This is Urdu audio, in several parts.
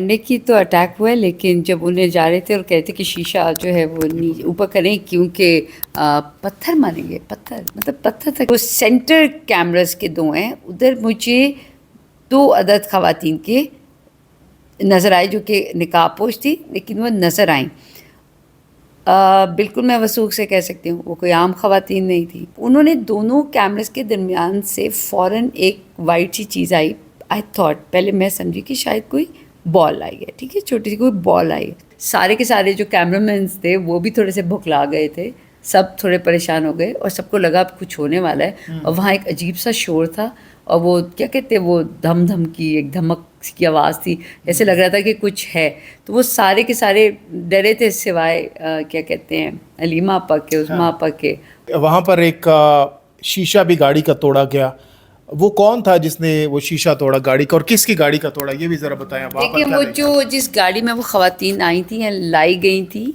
انڈے کی تو اٹیک ہوا ہے، لیکن جب انہیں جا رہے تھے اور کہتے کہ شیشہ جو ہے وہ اوپر کریں کیونکہ پتھر ماریں گے، پتھر مطلب پتھر تک وہ سینٹر کیمراز کے دو ہیں، ادھر مجھے 2 عدد خواتین کے نظر آئے جو کہ نقاب پوش تھی، لیکن وہ نظر آئیں. بالکل میں وثوق سے کہہ سکتی ہوں وہ کوئی عام خواتین نہیں تھی. انہوں نے دونوں کیمرز کے درمیان سے فوراً ایک وائٹ سی چیز آئی. آئی تھاٹ پہلے میں سمجھی کہ شاید کوئی بال آئی ہے، ٹھیک ہے، چھوٹی سی کوئی بال آئی ہے. سارے کے سارے جو کیمرہ مینس تھے وہ بھی تھوڑے سے بھکلا گئے تھے، سب تھوڑے پریشان ہو گئے اور سب کو لگا اب کچھ ہونے والا ہے. اور وہاں ایک عجیب سا شور تھا اور وہ کیا کہتے ہیں وہ دھم دھم کی ایک دھمک کی آواز تھی، ایسے لگ رہا تھا کہ کچھ ہے. تو وہ سارے کے سارے ڈرے تھے سوائے کیا کہتے ہیں علیمہ آپا کے، عظمیٰ آپا کے. وہاں پر ایک شیشہ بھی گاڑی کا توڑا گیا، وہ کون تھا جس نے وہ شیشہ توڑا گاڑی کا، اور کس کی گاڑی کا توڑا، یہ بھی ذرا بتائیں. دیکھیے وہ جو جس گاڑی میں وہ خواتین آئی تھیں یا لائی گئی تھیں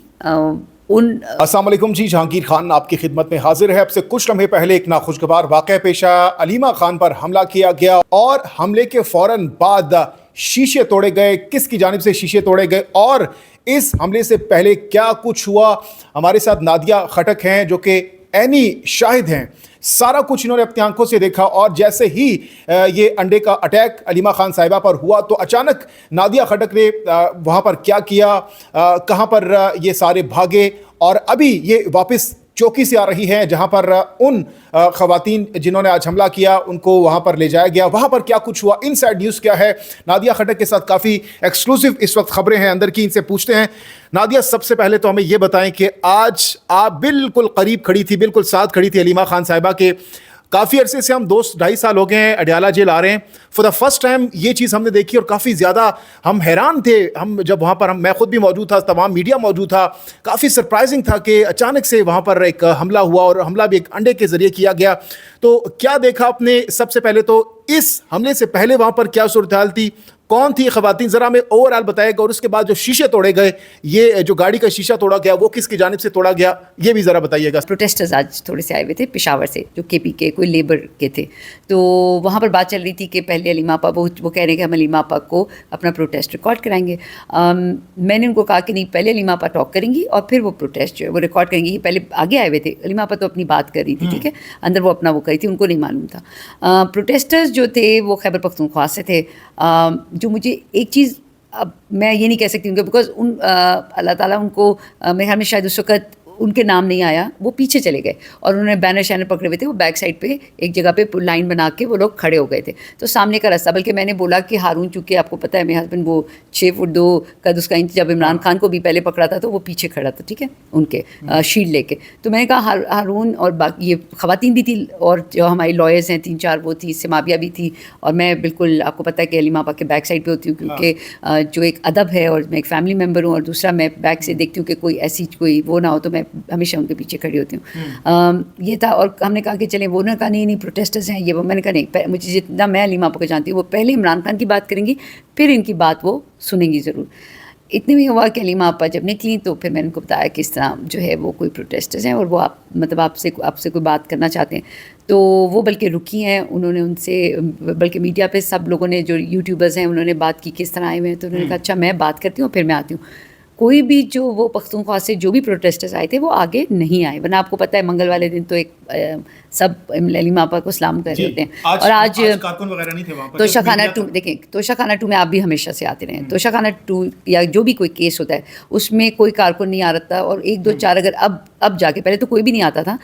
السلام علیکم جی، جہانگیر خان آپ کی خدمت میں حاضر ہے. اب سے کچھ لمحے پہلے ایک ناخوشگوار واقعہ پیش آیا. علیمہ خان پر حملہ کیا گیا اور حملے کے فوراً بعد شیشے توڑے گئے. کس کی جانب سے شیشے توڑے گئے اور اس حملے سے پہلے کیا کچھ ہوا؟ ہمارے ساتھ نادیہ خٹک ہیں جو کہ عینی شاہد ہیں. سارا کچھ انہوں نے اپنی آنکھوں سے دیکھا اور جیسے ہی یہ انڈے کا اٹیک علیمہ خان صاحبہ پر ہوا تو اچانک نادیہ خٹک نے وہاں پر کیا کیا، کہاں پر یہ سارے بھاگے، اور ابھی یہ واپس چوکی سے آ رہی ہیں جہاں پر ان خواتین جنہوں نے آج حملہ کیا ان کو وہاں پر لے جایا گیا. وہاں پر کیا کچھ ہوا، ان سائڈ نیوز کیا ہے. نادیہ خٹک کے ساتھ کافی ایکسکلوسیو اس وقت خبریں ہیں اندر کی، ان سے پوچھتے ہیں. نادیہ سب سے پہلے تو ہمیں یہ بتائیں کہ آج آپ بالکل قریب کھڑی تھی، بالکل ساتھ کھڑی تھی علیمہ خان صاحبہ کے. کافی عرصے سے ہم دوست، 2.5 سال ہو گئے ہیں، اڈیالہ جیل آ رہے ہیں. فور دا فرسٹ ٹائم یہ چیز ہم نے دیکھی اور کافی زیادہ ہم حیران تھے. ہم جب وہاں پر میں خود بھی موجود تھا، تمام میڈیا موجود تھا. کافی سرپرائزنگ تھا کہ اچانک سے وہاں پر ایک حملہ ہوا اور حملہ بھی ایک انڈے کے ذریعے کیا گیا. تو کیا دیکھا آپ نے؟ سب سے پہلے تو اس حملے سے پہلے وہاں پر کیا صورتحال تھی، کون تھی خواتین، ذرا ہمیں اوور آل بتائے گا. اور اس کے بعد جو شیشے توڑے گئے، یہ جو گاڑی کا شیشہ توڑا گیا وہ کس کی جانب سے توڑا گیا، یہ بھی ذرا بتائیے گا. پروٹیسٹرز آج تھوڑے سے آئے ہوئے تھے پشاور سے، جو کے پی کے کوئی لیبر کے تھے. تو وہاں پر بات چل رہی تھی کہ پہلے علیمہ آپا وہ کہہ رہے ہیں کہ ہم علیمہ آپا کو اپنا پروٹیسٹ ریکارڈ کرائیں گے. میں نے ان کو کہا کہ نہیں، پہلے علیمہ آپا ٹاک کریں گی اور پھر وہ پروٹیسٹ جو ہے وہ ریکارڈ کریں گی. یہ پہلے آگے آئے ہوئے تھے، علیمہ آپا تو اپنی بات کر رہی تھی، ٹھیک ہے، اندر وہ اپنا وہ کری تھی، ان کو نہیں معلوم تھا. پروٹیسٹرز جو تھے وہ خیبر پختونخوا سے تھے. جو مجھے ایک چیز اب میں یہ نہیں کہہ سکتی ہوں کہ بیکاز اللہ تعالیٰ ان کو میرے خیال میں شاید اس وقت ان کے نام نہیں آیا، وہ پیچھے چلے گئے اور انہوں نے بینر شینر پکڑے ہوئے تھے. وہ بیک سائڈ پہ ایک جگہ پہ لائن بنا کے وہ لوگ کھڑے ہو گئے تھے. تو سامنے کا راستہ، بلکہ میں نے بولا کہ ہارون، چونکہ آپ کو پتہ ہے میرے ہسبینڈ وہ 6 فٹ 2 قد اس کا انچ، جب عمران خان کو بھی پہلے پکڑا تھا تو وہ پیچھے کھڑا تھا، ٹھیک ہے، ان کے شیلڈ لے کے. تو میں نے کہا ہارون اور باقی یہ خواتین بھی تھی اور جو ہماری لائرز ہیں 3-4 وہ تھی، سمابیہ بھی تھی، اور میں بالکل آپ کو پتہ ہے کہ علیمہ آپا کے بیک سائڈ پہ ہوتی ہوں کیونکہ جو ایک ادب ہے، اور میں ایک فیملی ممبر ہوں، اور دوسرا میں بیک سے دیکھتی ہوں کہ کوئی ایسی کوئی وہ نہ ہو، تو میں ہمیشہ ان کے پیچھے کھڑی ہوتی ہوں. یہ تھا. اور ہم نے کہا کہ چلیں، وہ نے کہا نہیں پروٹیسٹرز ہیں یہ وہ. میں نے کہا نہیں، مجھے جتنا میں علیمہ آپا کو جانتی ہوں وہ پہلے عمران خان کی بات کریں گی، پھر ان کی بات وہ سنیں گی ضرور. اتنے بھی ہوا کہ علیمہ آپا جب نکلی تو پھر میں نے ان کو بتایا کہ اس طرح جو ہے وہ کوئی پروٹیسٹرز ہیں اور وہ مطلب آپ سے کوئی بات کرنا چاہتے ہیں. تو وہ بلکہ رکی ہیں، انہوں نے ان سے بلکہ میڈیا پہ سب لوگوں نے جو یوٹیوبرز ہیں انہوں نے بات کی کس طرح آئے ہوئے ہیں. تو انہوں نے کہا اچھا میں بات کرتی ہوں پھر میں آتی ہوں. کوئی بھی جو وہ پختونخوا سے جو بھی پروٹیسٹرز آئے تھے وہ آگے نہیں آئے، ورنہ آپ کو پتہ ہے منگل والے دن تو ایک سب علیمہ آپا کو سلام کر رہے ہوتے ہیں. اور آج توشہ خانہ 2 دیکھیں، توشہ خانہ 2 میں آپ بھی ہمیشہ سے آتے رہے ہیں. توشہ خانہ 2 یا جو بھی کوئی کیس ہوتا ہے اس میں کوئی کارکن نہیں آ رہا تھا، اور 1-2-4 اگر اب جا کے، پہلے تو کوئی بھی نہیں آتا تھا،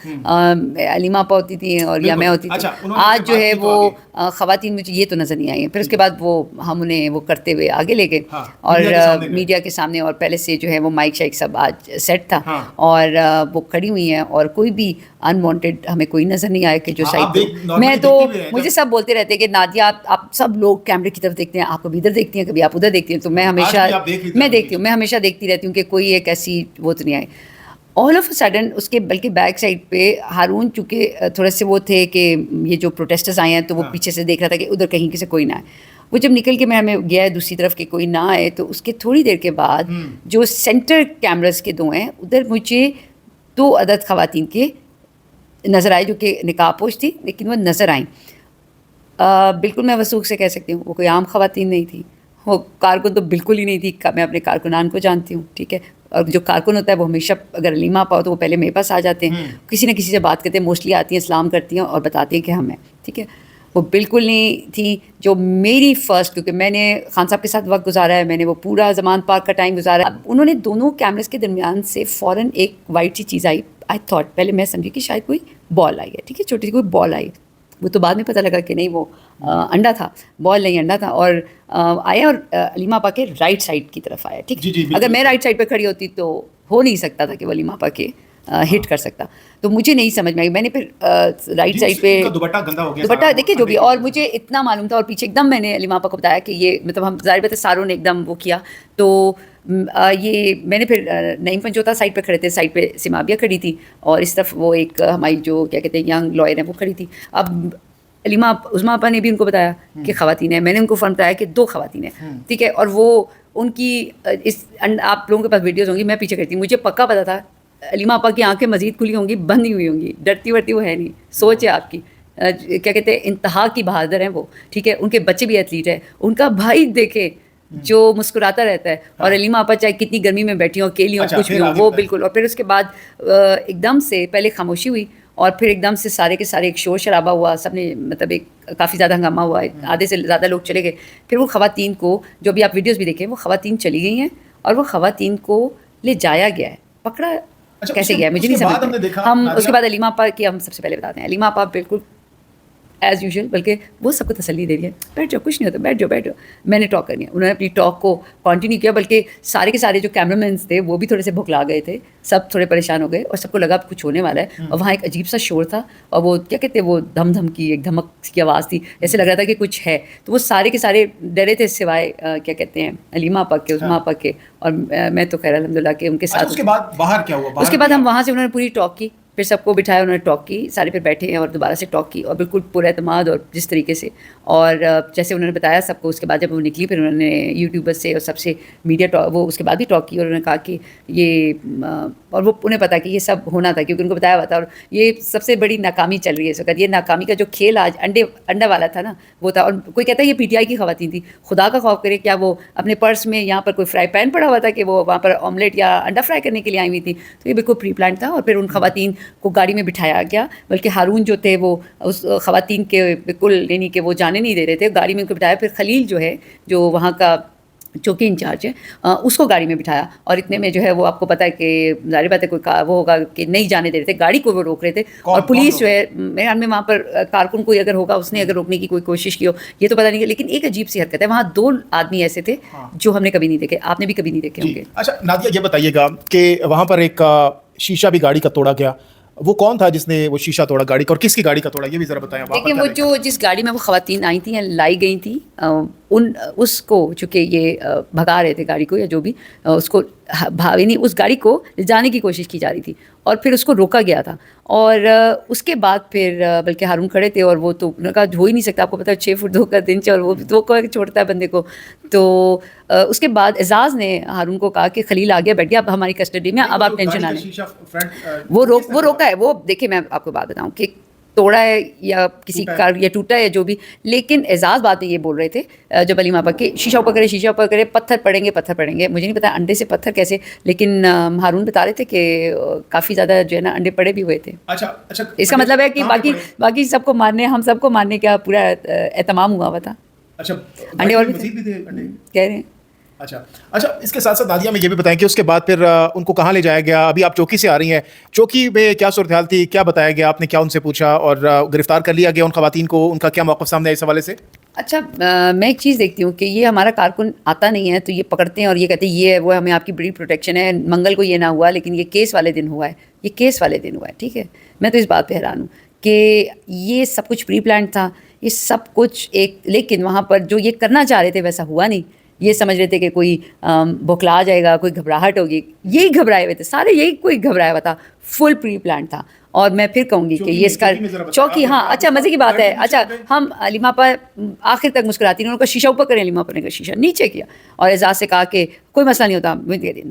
علیمہ آپا ہوتی تھی اور یا میں ہوتی تھی. آج جو ہے وہ خواتین مجھے یہ تو نظر نہیں آئی ہیں. پھر اس کے بعد وہ ہم انہیں وہ کرتے ہوئے آگے لے گئے اور میڈیا کے سامنے، اور پہلے سے جو ہے وہ مائک شائک سب آج سیٹ تھا اور وہ کھڑی ہوئی ہیں، اور کوئی بھی انوانٹیڈ ہمیں کوئی نظر نہیں آیا کہ جو سائڈ. میں تو مجھے سب بولتے رہتے ہیں کہ نادیہ آپ سب لوگ کیمرے کی طرف دیکھتے ہیں، آپ کبھی ادھر دیکھتی ہیں کبھی آپ ادھر دیکھتی ہیں. تو میں ہمیشہ دیکھتی ہوں، میں ہمیشہ دیکھتی رہتی ہوں کہ کوئی ایک ایسی وہ تو نہیں آئی. آل آف اے سڈن اس کے بلکہ بیک سائڈ پہ ہارون چونکہ تھوڑے سے وہ تھے کہ یہ جو پروٹیسٹرز آئے ہیں تو وہ پیچھے سے دیکھ رہا تھا کہ ادھر کہیں سے کوئی نہ آئے. وہ جب نکل کے میں ہمیں گیا ہے دوسری طرف کہ کوئی نہ آئے، تو اس کے تھوڑی دیر کے بعد جو سینٹر کیمراز کے 2 ہیں ادھر مجھے 2 عدد خواتین کے نظر آئے جو کہ نقاب پوش تھی، لیکن وہ نظر آئیں. بالکل میں وثوق سے کہہ سکتی ہوں وہ کوئی عام خواتین نہیں تھی، وہ کارکن تو بالکل ہی نہیں تھی. میں اپنے کارکنان کو جانتی ہوں, ٹھیک ہے, اور جو کارکن ہوتا ہے وہ ہمیشہ اگر علیمہ آپا ہو تو وہ پہلے میرے پاس آ جاتے ہیں, کسی نہ کسی سے بات کرتے ہیں, موسٹلی آتی ہیں, سلام کرتی ہیں اور بتاتی ہیں کہ ہم ہیں, ٹھیک ہے. وہ بالکل نہیں تھی جو میری فرسٹ, کیونکہ میں نے خان صاحب کے ساتھ وقت گزارا ہے, میں نے وہ پورا زمان پارک کا ٹائم گزارا ہے. انہوں نے دونوں کیمرز کے درمیان سے فوراً ایک وائٹ سی چیز آئی. آئی تھاٹ, پہلے میں سمجھی کہ شاید کوئی بال آئی ہے, ٹھیک ہے, چھوٹی سی کوئی بال آئی. وہ تو بعد میں پتہ لگا کہ نہیں, وہ انڈا تھا, بال نہیں انڈا تھا. اور آیا اور علیمہ آپا کے رائٹ سائڈ کی طرف آیا, ٹھیک. اگر میں رائٹ سائڈ پہ کھڑی ہوتی تو ہو نہیں سکتا تھا کہ وہ علیمہ آپا کے ہٹ کر سکتا. تو مجھے نہیں سمجھ میں آئی. میں نے پھر رائٹ سائڈ پہ دوپٹہ دیکھے جو بھی, اور مجھے اتنا معلوم تھا. اور پیچھے ایک دم میں نے علیمہ آپا کو بتایا کہ یہ مطلب ہم ظاہر بات ہے ساروں نے ایک دم وہ کیا. تو یہ میں نے پھر نعیم پنجوتا سائڈ پہ کھڑے تھے, سائڈ پہ سمابیہ کھڑی تھی, اور اس طرف وہ ایک ہماری جو کیا کہتے ہیں ینگ لائر ہیں وہ کھڑی تھی. اب علیمہ عظمیٰ آپا نے بھی ان کو بتایا کہ خواتین ہیں, میں نے ان کو فون بتایا کہ 2 خواتین ہیں, ٹھیک ہے. اور وہ ان کی اس آپ لوگوں کے پاس ویڈیوز ہوں گی, میں پیچھے کرتی ہوں, مجھے پکا پتا تھا علیمہ آپا کی آنکھیں مزید کھلی ہوں گی, بند نہیں ہوئی ہوں گی. ڈرتی ورتی وہ ہے نہیں, سوچ ہے آپ کی, کیا کہتے ہیں انتہا کی بہادر ہیں وہ, ٹھیک ہے. ان کے بچے بھی ایتھلیٹ ہیں, ان کا بھائی دیکھے جو مسکراتا رہتا ہے. اور علیمہ آپا چاہے کتنی گرمی میں بیٹھی ہوں, اکیلی ہوں, کچھ بھی ہوں, وہ بالکل. اور پھر اس کے بعد ایک دم سے پہلے خاموشی ہوئی, اور پھر ایک دم سے سارے کے سارے ایک شور شرابہ ہوا, سب نے مطلب ایک کافی زیادہ ہنگامہ ہوا, آدھے سے زیادہ لوگ چلے گئے. پھر وہ خواتین کو, جو بھی آپ ویڈیوز بھی دیکھیں, وہ خواتین چلی گئی ہیں, اور وہ خواتین کو لے جایا گیا ہے, پکڑا کیسے گیا مجھے نہیں سمجھ. ہم اس کے بعد علیمہ آپا کی ہم سب سے پہلے بتاتے ہیں, علیمہ آپا بالکل ایز یوزول, بلکہ وہ سب کو تسلی دے رہی ہے, بیٹھ جاؤ, کچھ نہیں ہوتا, بیٹھ جاؤ بیٹھ جاؤ. میں نے ٹاک کرنی ہے. انہوں نے اپنی ٹاک کو کنٹینیو کیا, بلکہ سارے کے سارے جو کیمرہ مینس تھے وہ بھی تھوڑے سے بھکلا گئے تھے, سب تھوڑے پریشان ہو گئے, اور سب کو لگا کچھ ہونے والا ہے. اور وہاں ایک عجیب سا شور تھا, اور وہ کیا کہتے ہیں وہ دھم دھم کی ایک دھمک کی آواز تھی, ایسے لگ رہا تھا کہ کچھ ہے. تو وہ سارے کے سارے ڈرے تھے سوائے کیا کہتے ہیں علیمہ آپا کے, عظمیٰ آپا کے, اور میں تو خیر الحمدللہ کہ ان کے ساتھ. اس کے بعد باہر کیا ہوا؟ اس کے بعد ہم وہاں سے انہوں نے پوری ٹاک کی, پھر سب کو بٹھایا, انہوں نے ٹاک کی, سارے پھر بیٹھے ہیں اور دوبارہ سے ٹاک کی, اور بالکل پورا اعتماد اور جس طریقے سے, اور جیسے انہوں نے بتایا سب کو. اس کے بعد جب وہ نکلی, پھر انہوں نے یوٹیوبر سے اور سب سے میڈیا وہ اس کے بعد بھی ٹاک کی, اور انہوں نے کہا کہ یہ, اور وہ انہیں پتا کہ یہ سب ہونا تھا کیونکہ ان کو بتایا ہوا تھا. اور یہ سب سے بڑی ناکامی چل رہی ہے اس وقت. یہ ناکامی کا جو کھیل آج انڈا والا تھا نا, وہ تھا. اور کوئی کہتا ہے یہ PTI کی خواتین تھی, خدا کا خوف کرے, کیا وہ اپنے پرس میں یہاں پر کوئی فرائی پین پڑا ہوا تھا کہ وہ وہاں پر آملیٹ یا انڈا فرائی کرنے کے لیے آئی ہوئی تھی؟ تو یہ بالکل پری پلان تھا. اور پھر ان خواتین کو گاڑی میں بٹھایا گیا, بلکہ ہارون جو تھے وہ اس خواتین کے بالکل یعنی کہ وہ جانے نہیں دے رہے تھے, گاڑی میں ان کو بٹھایا. پھر خلیل جو ہے جو وہاں کا چوکی انچارج ہے, اس کو گاڑی میں بٹھایا, اور اتنے میں جو ہے وہ آپ کو پتہ ہے کہ ظاہر بات ہے کوئی وہ ہوگا کہ نہیں جانے دے رہے تھے, گاڑی کو وہ روک رہے تھے. اور پولیس جو ہے میرے خیال میں وہاں پر کارکن کوئی اگر ہوگا, اس نے اگر روکنے کی کوئی کوشش کی ہو, یہ تو پتہ نہیں. لیکن ایک عجیب سی حرکت ہے, وہاں 2 آدمی ایسے تھے جو ہم نے کبھی نہیں دیکھے, آپ نے بھی کبھی نہیں دیکھے ہوں گے. اچھا نادیہ یہ بتائیے گا کہ وہاں پر ایک شیشہ بھی گاڑی کا توڑا گیا, وہ کون تھا جس نے وہ شیشہ توڑا گاڑی کا, اور کس کی گاڑی کا توڑا, یہ بھی ذرا بتائیں. دیکھیں وہ جو جس گاڑی میں وہ خواتین آئی تھیں یا لائی گئی تھیں, اس کو چونکہ یہ بھگا رہے تھے گاڑی کو یا جو بھی, اس کو نہیں, اس گاڑی کو جانے کی کوشش کی جا رہی تھی, اور پھر اس کو روکا گیا تھا. اور اس کے بعد پھر بلکہ ہارون کھڑے تھے, اور وہ تو انہوں نے کہا ہو ہی نہیں سکتا, آپ کو پتا ہے 6 فٹ 2 کا دن, اور وہ 2 کو چھوڑتا ہے بندے کو. تو اس کے بعد اعزاز نے ہارون کو کہا کہ خلیل آ گیا, بیٹھ گیا, اب ہماری کسٹڈی میں, اب آپ ٹینشن نہ لیں. وہ روکا ہے, وہ دیکھیں میں آپ کو بات بتاؤں کہ توڑا ہے یا کسی کا یا ٹوٹا ہے جو بھی, لیکن اعزاز بات یہ بول رہے تھے جب علیمہ آپا کہ شیشہ اوپر کرے, شیشہ اوپر کرے, پتھر پڑیں گے. مجھے نہیں پتا انڈے سے پتھر کیسے, لیکن ہارون بتا رہے تھے کہ کافی زیادہ جو ہے نا انڈے پڑے بھی ہوئے تھے. اس کا مطلب ہے کہ باقی سب کو مارنے, ہم سب کو مارنے کا پورا اہتمام ہوا ہوا تھا. انڈے اور کہہ رہے ہیں. اچھا اس کے ساتھ ساتھ نادیہ میں یہ بھی بتائیں کہ اس کے بعد پھر ان کو کہاں لے جایا گیا؟ ابھی آپ چوکی سے آ رہی ہیں, چوکی میں کیا صورتحال تھی, کیا بتایا گیا, آپ نے کیا ان سے پوچھا, اور گرفتار کر لیا گیا ان خواتین کو, ان کا کیا موقف سامنے ہے اس حوالے سے؟ اچھا میں ایک چیز دیکھتی ہوں کہ یہ ہمارا کارکن آتا نہیں ہے تو یہ پکڑتے ہیں اور یہ کہتے ہیں یہ وہ ہمیں آپ کی بڑی پروٹیکشن ہے, منگل کو یہ نہ ہوا لیکن یہ کیس والے دن ہوا ہے, ٹھیک ہے. میں تو اس بات پہ حیران ہوں کہ یہ سب کچھ پری پلانڈ تھا, یہ سب کچھ لیکن وہاں پر جو یہ کرنا چاہ رہے تھے ویسا ہوا نہیں. یہ سمجھ رہے تھے کہ کوئی بوکھلا جائے گا, کوئی گھبراہٹ ہوگی, یہی گھبرائے ہوئے تھے سارے, یہی کوئی گھبرایا ہوا تھا, فل پری پلانڈ تھا. اور میں پھر کہوں گی کہ یہ اس کا چوکی, ہاں اچھا مزے کی بات ہے. اچھا ہم علیمہ پر آخر تک مسکراتی, انہوں نے کہا شیشہ اوپر کریں, علیمہ پر نے کہا شیشہ نیچے کیا, اور اعزاز سے کہا کہ کوئی مسئلہ نہیں ہوتا,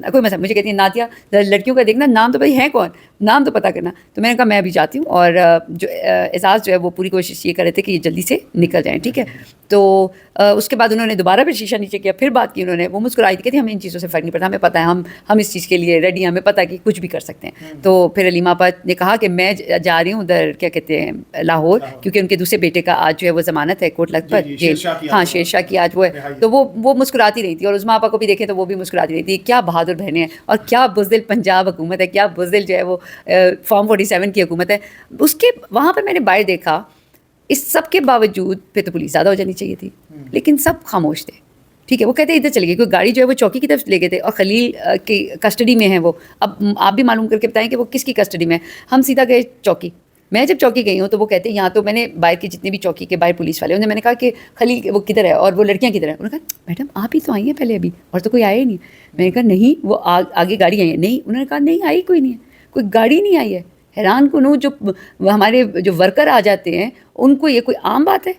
کوئی مسئلہ. مجھے کہتی ہیں نادیہ لڑکیوں کا دیکھنا نام تو بھائی ہے کون, نام تو پتہ کرنا. تو میں نے کہا میں بھی جاتی ہوں. اور جو اعزاز جو ہے وہ پوری کوشش یہ کر رہے تھے کہ یہ جلدی سے نکل جائیں, ٹھیک ہے. تو اس کے بعد انہوں نے دوبارہ پھر شیشہ نیچے کیا, پھر بات کی انہوں نے. وہ مسکرائی تھی, کہتی ہمیں ان چیزوں سے فرق نہیں پڑتا, ہمیں پتہ ہے ہم اس چیز کے لیے ریڈی ہیں, ہمیں پتہ ہے کہ کچھ بھی کر سکتے ہیں. تو پھر علیمہ آپا نے کہا کہ میں جا رہی ہوں ادھر کیا کہتے ہیں لاہور, کیونکہ ان کے دوسرے بیٹے کا آج جو ہے وہ ضمانت ہے کوٹ لکھپت جیل, ہاں شیر شاہ کی آج وہ ہے. تو وہ مسکراتی رہی تھی, اور عظمیٰ آپا کو بھی دیکھیں تو وہ بھی مسکراتی رہی تھی. کیا بہادر بہنیں ہیں, اور کیا بزدل پنجاب حکومت ہے, کیا بزدل جو ہے وہ فارم 47 کی حکومت ہے. اس کے وہاں پر میں نے باہر دیکھا, اس سب کے باوجود پھر تو پولیس زیادہ ہو جانی چاہیے تھی, لیکن سب خاموش تھے. ٹھیک ہے, وہ کہتے ہیں ادھر چلے گئے, کوئی گاڑی جو ہے وہ چوکی کی طرف لے گئے تھے, اور خلیل کی کسٹڈی میں ہیں وہ. اب آپ بھی معلوم کر کے بتائیں کہ وہ کس کی کسٹڈی میں ہے. ہم سیدھا گئے چوکی. میں جب چوکی گئی ہوں تو وہ کہتے ہیں یہاں تو میں نے باہر کی جتنے بھی چوکی کے باہر پولیس والے انہیں میں نے کہا کہ خلیل وہ کدھر ہے اور وہ لڑکیاں کدھر ہیں. انہوں نے کہا میڈم آپ ہی تو آئی ہیں پہلے ابھی, اور تو کوئی آیا ہی نہیں. میں نے کہا نہیں وہ آگے گاڑی آئی ہے. نہیں, انہوں نے کہا نہیں آئی کوئی نہیں ہے, کوئی گاڑی نہیں آئی ہے. حیران کنوں جو ہمارے جو ورکر آ جاتے ہیں ان کو یہ کوئی عام بات ہے.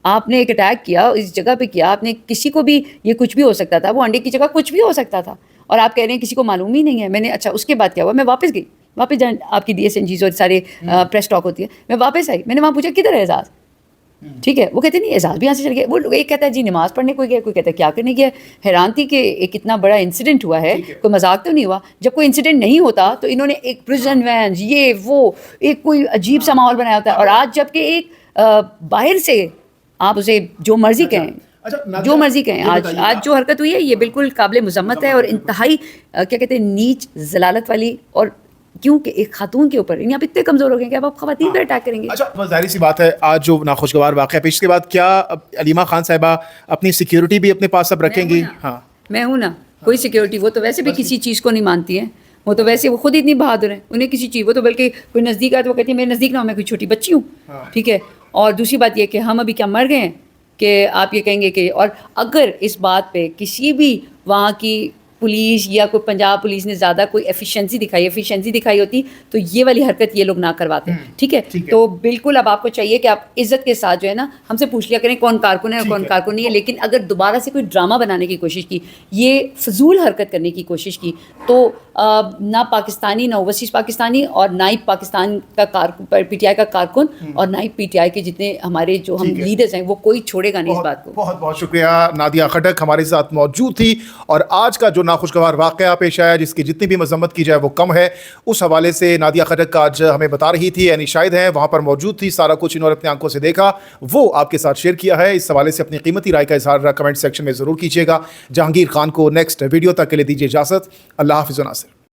آپ نے ایک اٹیک کیا اس جگہ پہ کیا, آپ نے کسی کو بھی, یہ کچھ بھی ہو سکتا تھا, وہ انڈے کی جگہ کچھ بھی ہو سکتا تھا, اور آپ کہہ رہے ہیں کسی کو معلوم ہی نہیں ہے. میں نے اچھا اس کے بعد کیا ہوا, میں واپس گئی, واپس جان آپ کی DSNGs اور سارے پریس ٹاک ہوتی ہے, میں واپس آئی. میں نے وہاں پوچھا کدھر ہے اعزاز, ٹھیک ہے. وہ کہتے نہیں اعزاز بھی یہاں سے چل گیا. وہ ایک کہتا ہے جی نماز پڑھنے کوئی گیا, کوئی کہتا ہے کیا کرنے گیا. حیران تھی کہ ایک اتنا بڑا انسیڈنٹ ہوا ہے, کوئی مذاق تو نہیں ہوا. جب کوئی انسیڈنٹ نہیں ہوتا تو انہوں نے ایک پریزن وین یہ وہ ایک کوئی عجیب سا ماحول بنایا ہوتا ہے. اور آج جب کہ ایک باہر سے آپ اسے جو مرضی کہیں, جو مرضی کہیں, آج جو حرکت ہوئی ہے یہ بالکل قابل مذمت ہے, اور انتہائی کیا کہتے ہیں نیچ ذلالت والی. اور کیونکہ ایک خاتون کے اوپر آپ اتنے کمزور ہو گئے کہ اب آپ خواتین پر اٹیک کریں گے. اچھا ظاہر سی بات ہے آج جو ناخوشگوار واقعہ پیش کے بعد کیا علیمہ خان صاحبہ اپنی سیکیورٹی بھی اپنے پاس اب رکھیں گی؟ ہاں میں ہوں نا, کوئی سیکیورٹی, وہ تو ویسے بھی کسی چیز کو نہیں مانتی ہیں. وہ تو ویسے وہ خود اتنی بہادر ہیں, انہیں کسی چیز, وہ تو بلکہ کوئی نزدیک آئے تو وہ کہتی ہے میرے نزدیک نہ ہو, میں کوئی چھوٹی بچی ہوں. ٹھیک ہے. اور دوسری بات یہ کہ ہم ابھی کیا مر گئے ہیں کہ آپ یہ کہیں گے کہ, اور اگر اس بات پہ کسی بھی وہاں کی پولیس یا کوئی پنجاب پولیس نے زیادہ کوئی ایفیشنسی دکھائی ہوتی تو یہ والی حرکت یہ لوگ نہ کرواتے. ٹھیک ہے. تو بالکل اب آپ کو چاہیے کہ آپ عزت کے ساتھ جو ہے نا ہم سے پوچھ لیا کریں کون کارکن ہے اور کون کارکن نہیں ہے. لیکن اگر دوبارہ سے کوئی ڈرامہ بنانے کی کوشش کی, یہ فضول حرکت کرنے کی کوشش کی, تو نہ پاکستانی, نہ اوورسیز پاکستانی, اور نہ ہی پاکستان کا کارکن, PTI کا کارکن, اور نہ ہی PTI کے جتنے ہمارے جو ہم لیڈرز ہیں, وہ کوئی چھوڑے گا نہیں اس بات کو. بہت بہت شکریہ. نادیہ خٹک ہمارے ساتھ موجود تھی, اور آج کا جو ناخوشگوار واقعہ پیش آیا جس کی جتنی بھی مذمت کی جائے وہ کم ہے, اس حوالے سے نادیہ خٹک آج ہمیں بتا رہی تھی, یعنی شاہد ہیں وہاں پر موجود تھی, سارا کچھ انہوں نے اپنی آنکھوں سے دیکھا, وہ آپ کے ساتھ شیئر کیا ہے. اس حوالے سے اپنی قیمتی رائے کا اظہار کمنٹ سیکشن میں ضرور کیجیے گا. جہانگیر خان کو نیکسٹ ویڈیو تک کے لیے دیجیے اجازت. اللہ حافظ و ناصر.